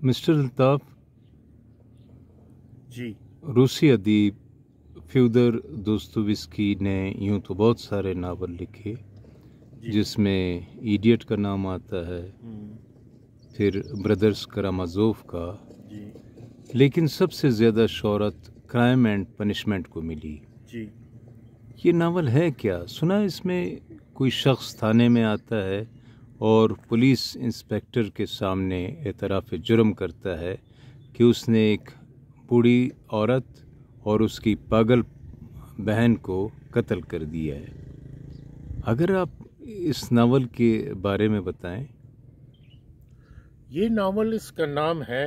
Mister Altaf, جی روسی ادیب فیودر دوستویسکی نے یوں تو بہت سارے ناول لکھے، جی جس میں ایڈیٹ کا نام آتا ہے، پھر بردرز کرامازوف کا، جی لیکن سب سے زیادہ شہرت کرائم اینڈ پنشمنٹ کو ملی۔ جی یہ ناول ہے کیا؟ سنا اس میں کوئی شخص تھانے میں آتا ہے اور پولیس انسپیکٹر کے سامنے اعتراف جرم کرتا ہے کہ اس نے ایک بوڑھی عورت اور اس کی پاگل بہن کو قتل کر دیا ہے۔ اگر آپ اس ناول کے بارے میں بتائیں۔ یہ ناول، اس کا نام ہے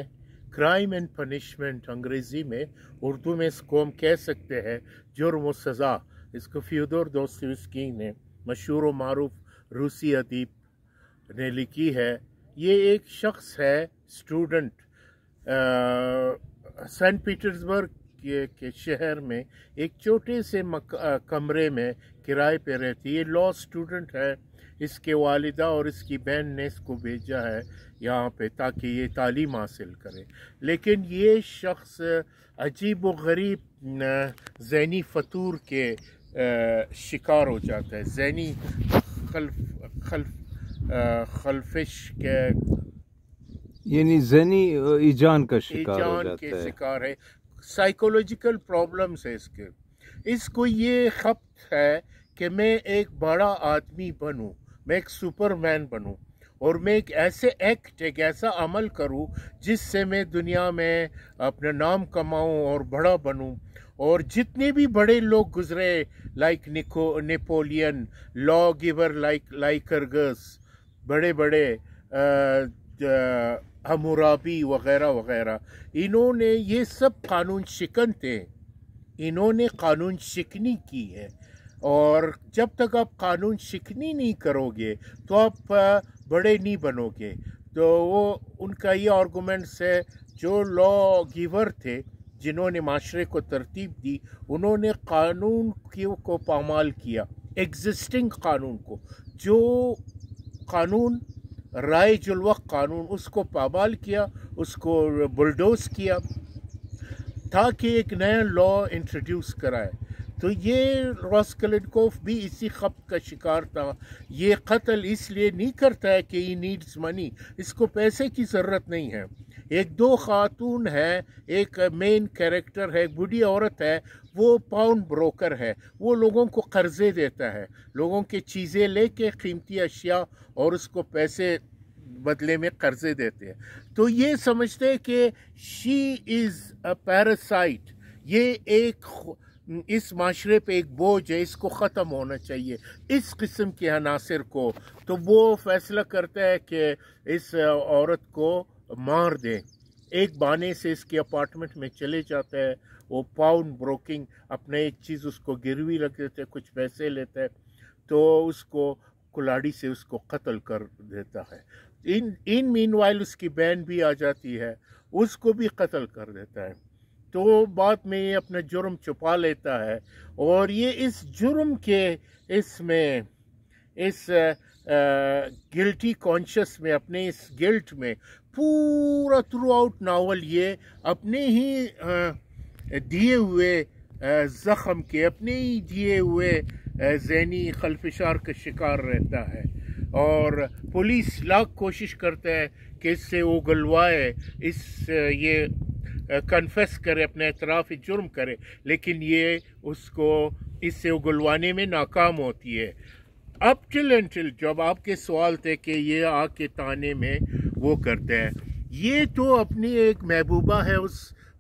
کرائم اینڈ پنشمنٹ، انگریزی میں، اردو میں اس کو ہم کہہ سکتے ہیں جرم و سزا۔ اس کو فیودور دوستویسکی نے، مشہور و معروف روسی ادیب نے لکھی ہے۔ یہ ایک شخص ہے، اسٹوڈنٹ، سینٹ پیٹرزبرگ کے شہر میں ایک چھوٹے سے کمرے میں کرائے پہ رہتی ہے۔ یہ لا اسٹوڈنٹ ہے۔ اس کے والدہ اور اس کی بہن نے اس کو بھیجا ہے یہاں پہ تاکہ یہ تعلیم حاصل کرے، لیکن یہ شخص عجیب و غریب ذہنی فطور کے شکار ہو جاتا ہے، ذہنی خلفش کے، یعنی ذہنی ایجان کا شکار ہو ایجان جاتا کے ہے۔ شکار ہے، سائیکولوجیکل پرابلمس ہے اس کو یہ خبت ہے کہ میں ایک بڑا آدمی بنوں، میں ایک سپر مین بنوں، اور میں ایک ایسا عمل کروں جس سے میں دنیا میں اپنا نام کماؤں اور بڑا بنوں، اور جتنے بھی بڑے لوگ گزرے، لائک نیپولین، لا گیور لائک کرگس، بڑے بڑے حمورابی وغیرہ وغیرہ، انہوں نے یہ سب قانون شکن تھے، انہوں نے قانون شکنی کی ہے، اور جب تک آپ قانون شکنی نہیں کرو گے تو آپ بڑے نہیں بنو گے۔ تو وہ ان کا یہ آرگومنٹس ہے، جو لا گیور تھے، جنہوں نے معاشرے کو ترتیب دی، انہوں نے قانون کو پامال کیا، ایگزسٹنگ قانون کو، جو قانون رائج الوقت قانون، اس کو پامال کیا، اس کو بلڈوز کیا تاکہ ایک نیا لا انٹروڈیوس کرائے۔ تو یہ راسکولنکوف بھی اسی خبت کا شکار تھا۔ یہ قتل اس لیے نہیں کرتا ہے کہ ہی نیڈز منی، اس کو پیسے کی ضرورت نہیں ہے۔ ایک دو خاتون ہے، ایک مین کیریکٹر ہے، ایک بوڑھی عورت ہے، وہ پاؤنڈ بروکر ہے، وہ لوگوں کو قرضے دیتا ہے، لوگوں کی چیزیں لے کے، قیمتی اشیاء، اور اس کو پیسے بدلے میں قرضے دیتے ہیں۔ تو یہ سمجھتے ہیں کہ شی از اے پیراسائٹ، یہ ایک اس معاشرے پہ ایک بوجھ ہے، اس کو ختم ہونا چاہیے، اس قسم کے عناصر کو۔ تو وہ فیصلہ کرتا ہے کہ اس عورت کو مار دیں۔ ایک بہانے سے اس کے اپارٹمنٹ میں چلے جاتا ہے، وہ پاؤنڈ بروکنگ، اپنا ایک چیز اس کو گروی رکھ دیتے، کچھ پیسے لیتا ہے، تو اس کو کلاڑی سے اس کو قتل کر دیتا ہے۔ ان مین وائل اس کی بہن بھی آ جاتی ہے، اس کو بھی قتل کر دیتا ہے۔ تو بعد میں یہ اپنا جرم چھپا لیتا ہے، اور یہ اس جرم کے اس گلٹی کانشس میں، اپنے اس گلٹ میں پورا تھرو آؤٹ ناول یہ اپنے ہی دیے ہوئے زخم کے، اپنے ہی دیے ہوئے ذہنی خلفشار کا شکار رہتا ہے، اور پولیس لاکھ کوشش کرتا ہے کہ اس سے وہ گلوائے، یہ کنفیس کرے، اپنے اعتراف جرم کرے، لیکن یہ اس کو اس سے اگلوانے میں ناکام ہوتی ہے۔ اب ٹل جب آپ کے سوال تھے کہ یہ آگ کے تانے میں وہ کرتے ہیں، یہ تو اپنی ایک محبوبہ ہے، اس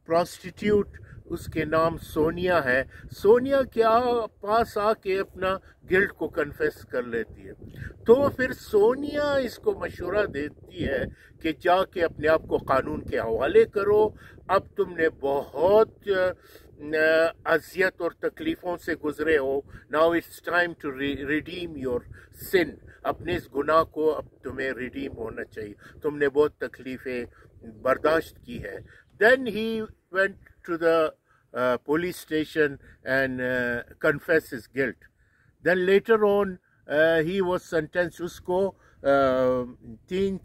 پراسٹیٹیوٹ، اس کے نام سونیا ہے، سونیا کے پاس آ کے اپنا گلٹ کو کنفیس کر لیتی ہے، تو پھر سونیا اس کو مشورہ دیتی ہے کہ جا کے اپنے آپ کو قانون کے حوالے کرو، اب تم نے بہت اذیت اور تکلیفوں سے گزرے ہو، now it's time to redeem your sin, اپنے اس گناہ کو اب تمہیں ریڈیم ہونا چاہیے، تم نے بہت تکلیفیں برداشت کی ہے۔ Then he went to the police station and confess his guilt. Then later on he was sentenced، اس کو 3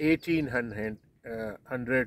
1800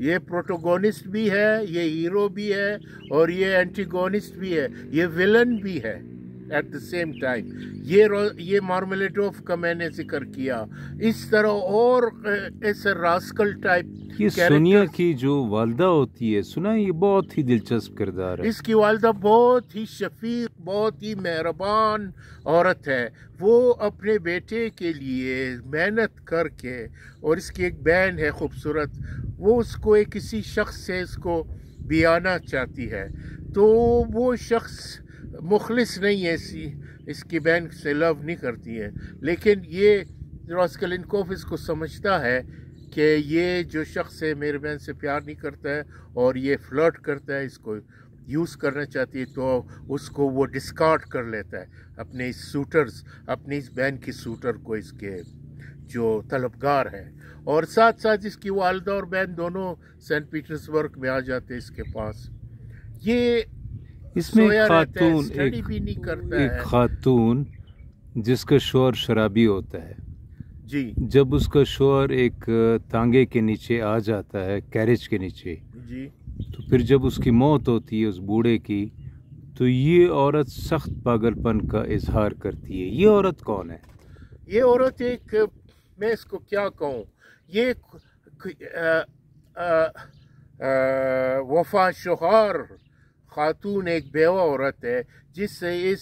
یہ پروٹوگونسٹ بھی ہے، یہ ہیرو بھی ہے، اور یہ اینٹیگونسٹ بھی ہے، یہ ویلن بھی ہے ایٹ دا سیم ٹائم. یہ مارملیٹوف کا میں نے ذکر کیا. اس طرح اور ایسے راسکل ٹائپ. یہ سونیا کی جو والدہ ہوتی ہے، سنا یہ بہت ہی دلچسپ کردار ہے. اس کی والدہ بہت ہی شفیق، بہت ہی مہربان عورت ہے. وہ اپنے بیٹے کے لیے محنت کر کے، اور اس کی ایک بہن ہے خوبصورت، وہ اس کو کسی شخص سے اس کو بیانا چاہتی ہے، تو وہ شخص مخلص نہیں ہے، اس کی بہن سے لو نہیں کرتی ہے. لیکن یہ راسکولنکوف اس کو سمجھتا ہے کہ یہ جو شخص ہے میرے بہن سے پیار نہیں کرتا ہے، اور یہ فلرٹ کرتا ہے، اس کو یوز کرنا چاہتی ہے، تو اس کو وہ ڈسکارڈ کر لیتا ہے اپنے سوٹرز، اپنی اس بہن کی سوٹر کو، اس کے جو طلبگار ہیں. اور ساتھ ساتھ اس کی والدہ اور بہن دونوں سینٹ پیٹرزبرگ میں آ جاتے اس کے پاس. یہ اس میں ایک خاتون جس کا شوہر شرابی ہوتا ہے، جی جب اس کا شوہر ایک تانگے کے نیچے آ جاتا ہے، کیریج کے نیچے، جی، تو پھر جب اس کی موت ہوتی ہے اس بوڑھے کی، تو یہ عورت سخت پاگل پن کا اظہار کرتی ہے. یہ عورت کون ہے؟ یہ عورت ایک، میں اس کو کیا کہوں، یہ وفا شوہر خاتون، ایک بیوہ عورت ہے جس سے اس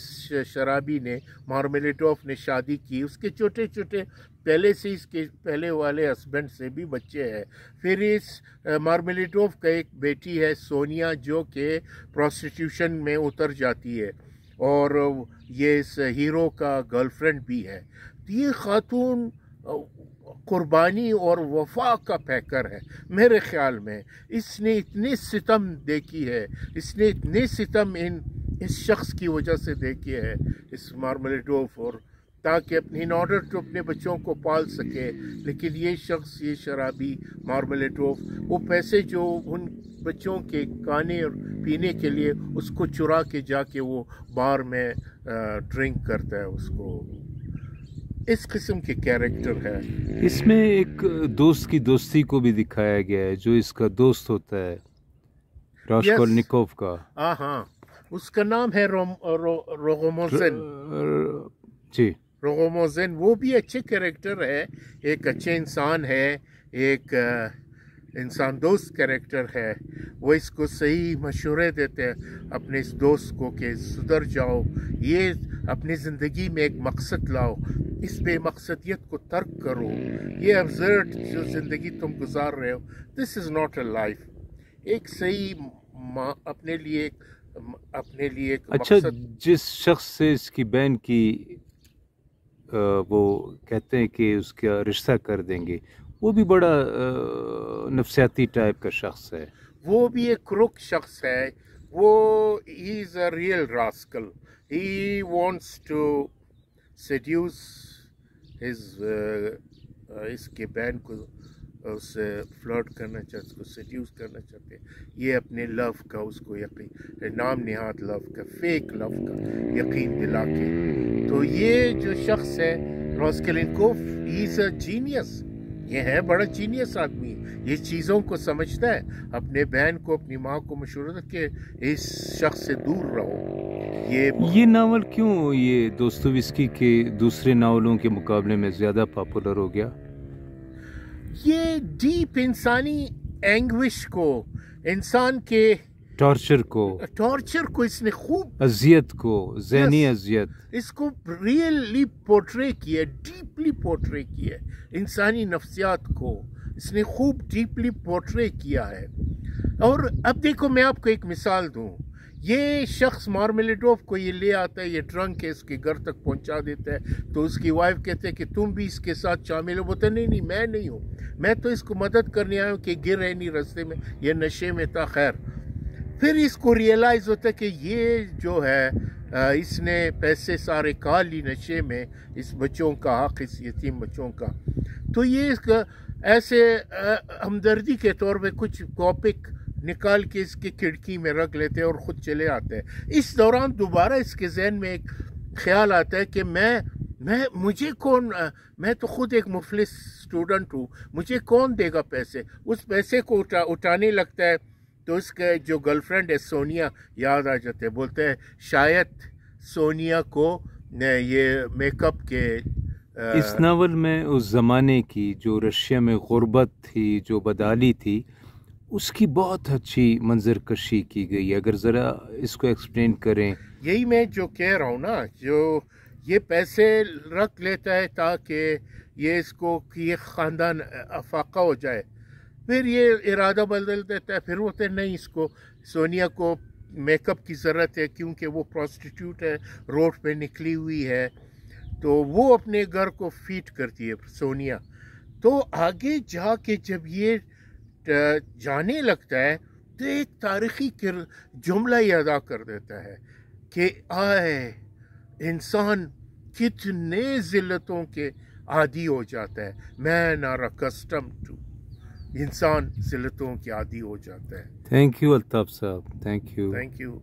شرابی نے، مارملیٹوف نے شادی کی. اس کے چھوٹے چھوٹے پہلے سے اس کے پہلے والے ہسبینڈ سے بھی بچے ہیں. پھر اس مارملیٹوف کا ایک بیٹی ہے سونیا، جو کہ پروسٹیٹیوشن میں اتر جاتی ہے، اور یہ اس ہیرو کا گرل فرینڈ بھی ہے. یہ خاتون قربانی اور وفا کا پیکر ہے میرے خیال میں. اس نے اتنے ستم دیکھی ہے، اس نے اتنے ستم اس شخص کی وجہ سے دیکھی ہے، اس مارملیٹوف، اور تاکہ ان آرڈر ٹو اپنے بچوں کو پال سکے. لیکن یہ شخص، یہ شرابی مارملیٹوف، وہ پیسے جو ان بچوں کے کھانے اور پینے کے لیے، اس کو چرا کے جا کے وہ بار میں ڈرنک کرتا ہے. اس کو اس قسم کے کیریکٹر ہے. اس میں ایک دوست کی دوستی کو بھی دکھایا گیا ہے، جو اس کا دوست ہوتا ہے راسکولنکوف کا. ہاں، اس کا نام ہے روغوموزن. جی، روغوموزن. وہ بھی اچھے کیریکٹر ہے، ایک اچھے انسان ہے، ایک انسان دوست کیریکٹر ہے. وہ اس کو صحیح مشورے دیتے ہیں اپنے اس دوست کو کہ سدھر جاؤ، یہ اپنی زندگی میں ایک مقصد لاؤ، اس بے مقصدیت کو ترک کرو، یہ ابزرڈ جو زندگی تم گزار رہے ہو، دس از ناٹ اے لائف. ایک صحیح اپنے لیے ایک اچھا، جس شخص سے اس کی بہن کی وہ کہتے ہیں کہ اس کا رشتہ کر دیں گے، وہ بھی بڑا نفسیاتی ٹائپ کا شخص ہے. وہ بھی ایک کروک شخص ہے. وہ he is a real rascal. He wants to seduce اس کے بہن کو، اس سے فلرٹ کرنا چاہتے، اس کو سیڈیوس کرنا چاہتے. یہ اپنے لو کا اس کو یقین، نام نہاد لو کا، فیک لو کا یقین دلا کے. تو یہ جو شخص ہے راسکولنکوف، ہی از اے جینیس. یہ ہے بڑا جینیس آدمی، یہ چیزوں کو سمجھتا ہے. اپنے بہن کو، اپنی ماں کو مشورہ دے کہ اس شخص سے دور رہو. یہ ناول کیوں یہ دوستویسکی کے دوسرے ناولوں کے مقابلے میں زیادہ پاپولر ہو گیا؟ یہ ڈیپ انسانی اینگوش کو، انسان کے ٹارچر کو اس نے خوب، اذیت کو، ذہنی اذیت، اس کو ریئلی پورٹرے کیا، ڈیپلی پورٹرے کیا. انسانی نفسیات کو اس نے خوب ڈیپلی پورٹرے کیا ہے. اور اب دیکھو، میں آپ کو ایک مثال دوں. یہ شخص مارملیٹوف کو یہ لے آتا ہے، یہ ڈرنک ہے، اس کے گھر تک پہنچا دیتا ہے. تو اس کی وائف کہتے ہیں کہ تم بھی اس کے ساتھ شامل ہو. بولتا ہے نہیں، میں نہیں ہوں، میں تو اس کو مدد کرنے آیا ہوں کہ گر ہے نہیں رستے میں، یہ نشے میں تھا. خیر، پھر اس کو ریئلائز ہوتا ہے کہ یہ جو ہے اس نے پیسے سارے کھا لی نشے میں، اس بچوں کا حق، اس یتیم بچوں کا. تو یہ اس کا ایسے ہمدردی کے طور پہ کچھ ٹاپک نکال کے اس کے کھڑکی میں رکھ لیتے ہیں اور خود چلے آتے ہیں. اس دوران دوبارہ اس کے ذہن میں ایک خیال آتا ہے کہ میں مجھے کون، میں تو خود ایک مفلس اسٹوڈنٹ ہوں، مجھے کون دے گا پیسے؟ اس پیسے کو اٹھانے لگتا ہے تو اس کا جو گرل فرینڈ ہے سونیا یاد آ جاتے ہیں، بولتے ہیں شاید سونیا کو یہ میک اپ کے اس ناول میں اس زمانے کی جو رشیا میں غربت تھی، جو بدحالی تھی، اس کی بہت اچھی منظر کشی کی گئی ہے. اگر ذرا اس کو ایکسپلین کریں. یہی میں جو کہہ رہا ہوں نا، جو یہ پیسے رکھ لیتا ہے تاکہ یہ اس کو یہ خاندان افاقہ ہو جائے، پھر یہ ارادہ بدل دیتا ہے، پھر بولتے ہیں نہیں اس کو سونیا کو میک اپ کی ضرورت ہے کیونکہ وہ پروسٹیٹیوٹ ہے، روڈ پہ نکلی ہوئی ہے، تو وہ اپنے گھر کو فیڈ کرتی ہے سونیا. تو آگے جا کے جب یہ جانے لگتا ہے تو ایک تاریخی جملہ ہی ادا کر دیتا ہے کہ آئے انسان کتنے ذلتوں کے عادی ہو جاتا ہے. مین آر اکسٹمڈ ٹو، انسان ذلتوں کے عادی ہو جاتا ہے. تھینک یو الطاف صاحب، تھینک یو. Thank you.